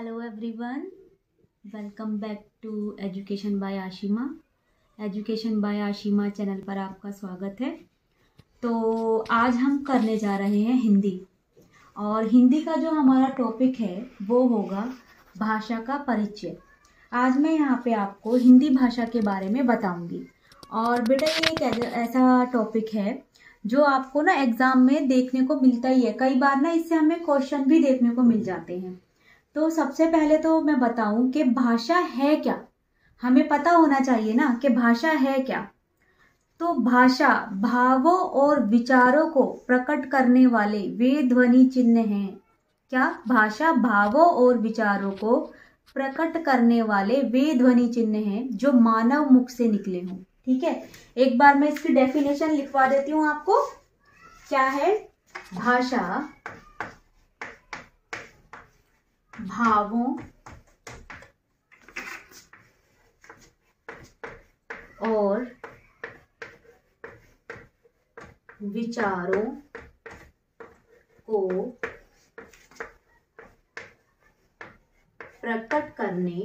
Hello everyone, welcome back to education by Ashima. Education by Ashima channel पर आपका स्वागत है। तो आज हम करने जा रहे हैं हिंदी, और हिंदी का जो हमारा टॉपिक है वो होगा भाषा का परिचय। आज मैं यहाँ पे आपको हिंदी भाषा के बारे में बताऊंगी। और बेटा ये एक ऐसा टॉपिक है जो आपको ना एग्जाम में देखने को मिलता ही है। कई बार ना इससे हमें क्वेश्चन भी देखने को मिल जाते हैं। तो सबसे पहले तो मैं बताऊं कि भाषा है क्या। हमें पता होना चाहिए ना कि भाषा है क्या। तो भाषा भावों और विचारों को प्रकट करने वाले वे ध्वनि चिन्ह हैं। क्या? भाषा भावों और विचारों को प्रकट करने वाले वे ध्वनि चिन्ह हैं जो मानव मुख से निकले हों। ठीक है, एक बार मैं इसकी डेफिनेशन लिखवा देती हूँ आपको। क्या है? भाषा भावों और विचारों को प्रकट करने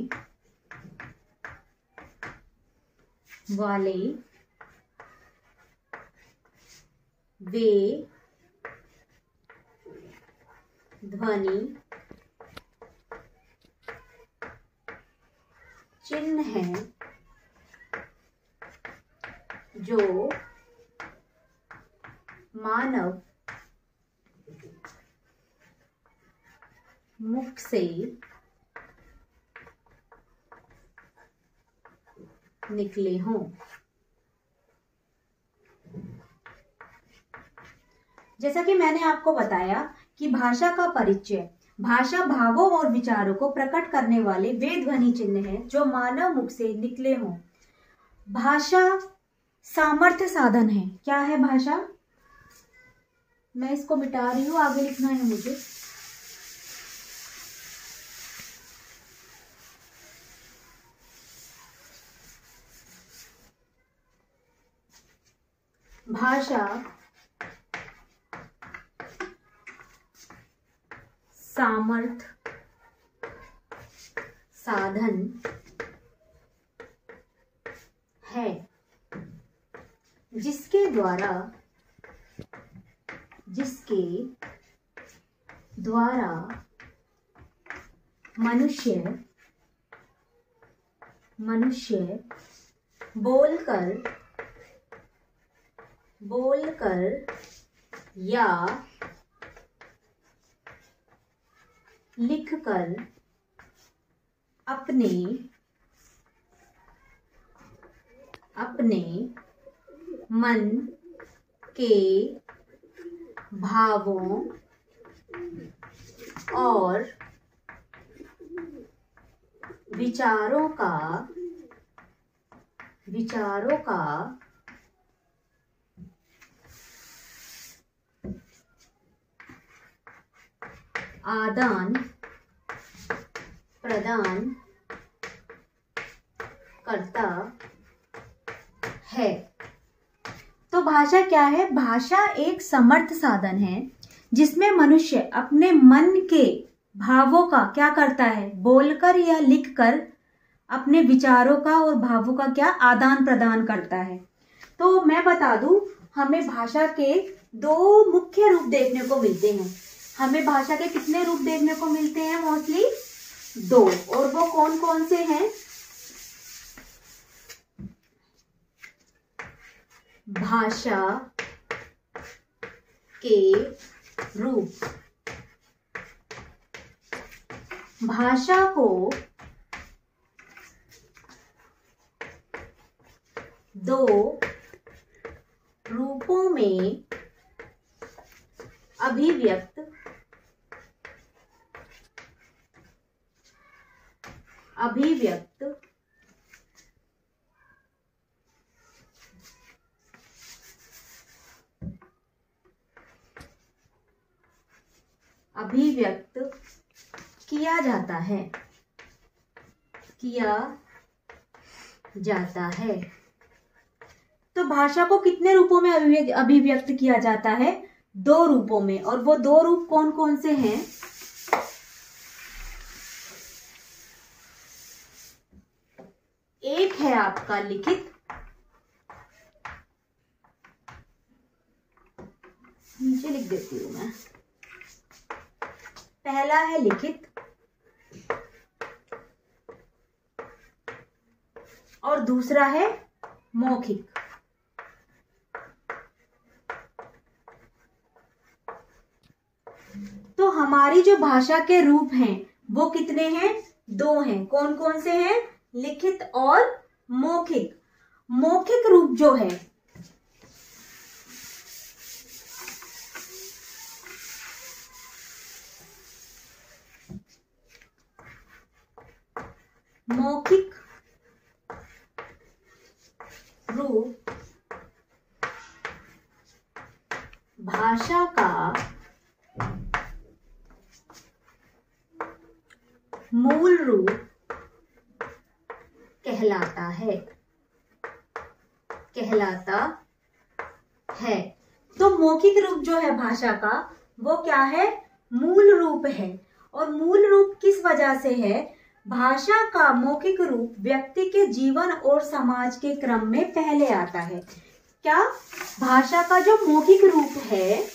वाले वे ध्वनि चिन्ह हैं जो मानव मुख से निकले हों। जैसा कि मैंने आपको बताया कि भाषा का परिचय, भाषा भावों और विचारों को प्रकट करने वाले वे ध्वनि चिन्ह हैं जो मानव मुख से निकले हों। भाषा सामर्थ्य साधन है। क्या है भाषा? मैं इसको मिटा रही हूं, आगे लिखना है मुझे। भाषा सामर्थ्य साधन है जिसके द्वारा मनुष्य बोलकर या लिखकर अपने मन के भावों और विचारों का आदान प्रदान करता है। तो भाषा क्या है? भाषा एक समर्थ साधन है जिसमें मनुष्य अपने मन के भावों का क्या करता है? बोलकर या लिखकर अपने विचारों का और भावों का क्या आदान प्रदान करता है। तो मैं बता दूं, हमें भाषा के दो मुख्य रूप देखने को मिलते हैं। हमें भाषा के कितने रूप देखने को मिलते हैं? मोस्टली दो। और वो कौन कौन से हैं? भाषा के रूप। भाषा को दो रूपों में अभिव्यक्त किया जाता है। तो भाषा को कितने रूपों में अभिव्यक्त किया जाता है? दो रूपों में। और वो दो रूप कौन कौन से हैं? है आपका लिखित, नीचे लिख देती हूं मैं। पहला है लिखित और दूसरा है मौखिक। तो हमारी जो भाषा के रूप हैं वो कितने हैं? 2 हैं। कौन कौन से हैं? लिखित और मौखिक। मौखिक रूप जो है मौखिक रूप भाषा का मूल रूप कहलाता है। तो मौखिक रूप जो है भाषा का वो क्या है? मूल रूप है। और मूल रूप किस वजह से है? भाषा का मौखिक रूप व्यक्ति के जीवन और समाज के क्रम में पहले आता है। क्या? भाषा का जो मौखिक रूप है,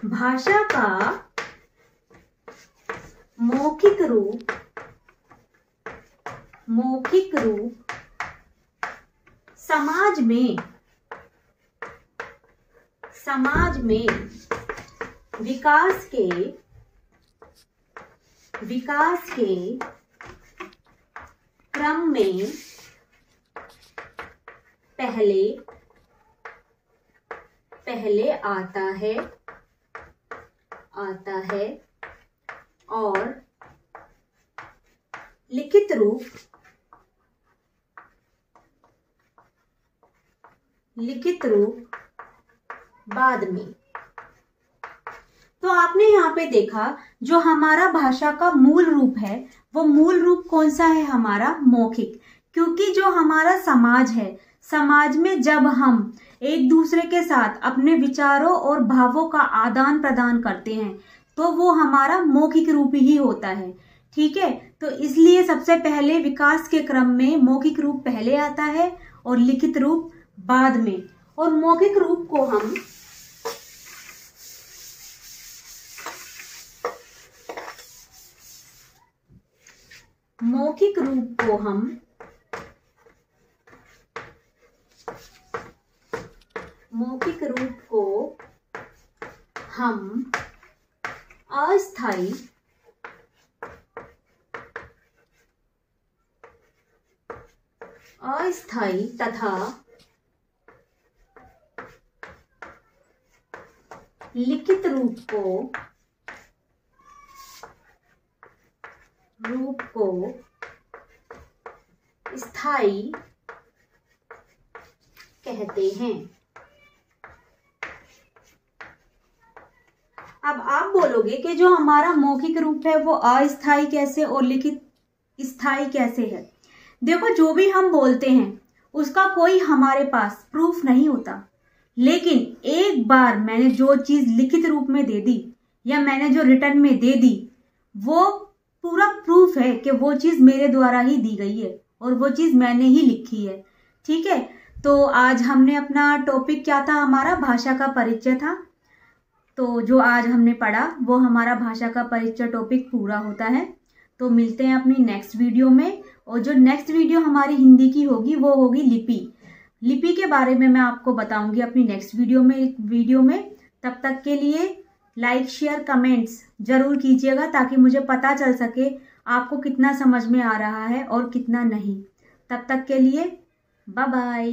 भाषा का मौखिक रूप समाज में विकास के क्रम में पहले आता है और लिखित रूप बाद में। तो आपने यहाँ पे देखा जो हमारा भाषा का मूल रूप है वो मूल रूप कौन सा है? हमारा मौखिक। क्योंकि जो हमारा समाज है, समाज में जब हम एक दूसरे के साथ अपने विचारों और भावों का आदान प्रदान करते हैं तो वो हमारा मौखिक रूप ही होता है। ठीक है, तो इसलिए सबसे पहले विकास के क्रम में मौखिक रूप पहले आता है और लिखित रूप बाद में। और मौखिक रूप को हम अस्थायी तथा लिखित रूप को स्थायी कहते हैं। अब आप बोलोगे कि जो हमारा मौखिक रूप है वो अस्थायी कैसे और लिखित स्थायी कैसे है? देखो, जो भी हम बोलते हैं उसका कोई हमारे पास प्रूफ नहीं होता, लेकिन एक बार मैंने जो चीज लिखित रूप में दे दी या मैंने जो रिटर्न में दे दी वो पूरा प्रूफ है कि वो चीज मेरे द्वारा ही दी गई है और वो चीज मैंने ही लिखी है। ठीक है, तो आज हमने अपना टॉपिक क्या था? हमारा भाषा का परिचय था। तो जो आज हमने पढ़ा वो हमारा भाषा का परिचय टॉपिक पूरा होता है। तो मिलते हैं अपनी नेक्स्ट वीडियो में। और जो नेक्स्ट वीडियो हमारी हिंदी की होगी वो होगी लिपि के बारे में मैं आपको बताऊंगी अपनी नेक्स्ट वीडियो में। तब तक के लिए लाइक शेयर कमेंट्स जरूर कीजिएगा ताकि मुझे पता चल सके आपको कितना समझ में आ रहा है और कितना नहीं। तब तक के लिए बाय बाय।